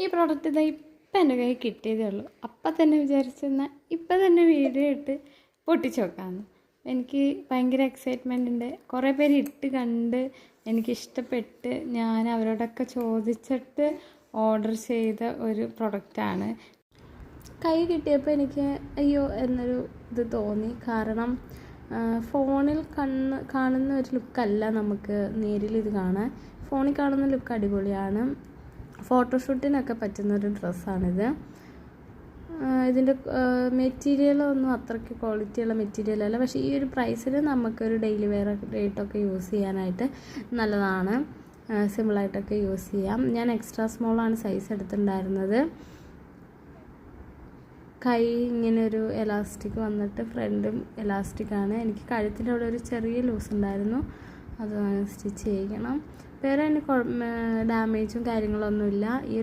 ഈ പ്രോഡക്റ്റ് ഇതാ ഇപ്പം എൻ്റെ കയ്യിൽ കിട്ടിയതേ ഉള്ളൂ. അപ്പം തന്നെ വിചാരിച്ചെന്നാൽ ഇപ്പം തന്നെ വീഡിയോ ഇട്ട് പൊട്ടിച്ച് നോക്കാമെന്ന്. എനിക്ക് ഭയങ്കര എക്സൈറ്റ്മെൻ്റ് ഉണ്ട്. കുറേ പേര് ഇട്ട് കണ്ട് എനിക്കിഷ്ടപ്പെട്ട് ഞാൻ അവരോടൊക്കെ ചോദിച്ചിട്ട് ഓർഡർ ചെയ്ത ഒരു പ്രൊഡക്റ്റാണ്. കൈ കിട്ടിയപ്പോൾ എനിക്ക് അയ്യോ എന്നൊരു ഇത് തോന്നി. കാരണം ഫോണിൽ കാണുന്ന ഒരു ലുക്കല്ല നമുക്ക് നേരിൽ ഇത് കാണാൻ. ഫോണിൽ കാണുന്ന ലുക്ക് അടിപൊളിയാണ്. ഫോട്ടോഷൂട്ടിനൊക്കെ പറ്റുന്നൊരു ഡ്രസ്സാണിത്. ഇതിൻ്റെ മെറ്റീരിയലൊന്നും അത്രയ്ക്ക് ക്വാളിറ്റിയുള്ള മെറ്റീരിയലല്ല. പക്ഷേ ഈ ഒരു പ്രൈസിൽ നമുക്കൊരു ഡെയിലി വെയർ ആയിട്ടൊക്കെ യൂസ് ചെയ്യാനായിട്ട് നല്ലതാണ്. സിമ്പിളായിട്ടൊക്കെ യൂസ് ചെയ്യാം. ഞാൻ എക്സ്ട്രാ സ്മോളാണ് സൈസ് എടുത്തിട്ടുണ്ടായിരുന്നത്. കൈ ഇങ്ങനെ ഒരു എലാസ്റ്റിക് വന്നിട്ട് ഫ്രണ്ടും എലാസ്റ്റിക്കാണ്. എനിക്ക് കഴുത്തിൻ്റെ അവിടെ ഒരു ചെറിയ ലൂസ് ഉണ്ടായിരുന്നു, അത് സ്റ്റിച്ച് ചെയ്യിക്കണം. വേറെ അതിന് ഡാമേജും കാര്യങ്ങളൊന്നുമില്ല. ഈ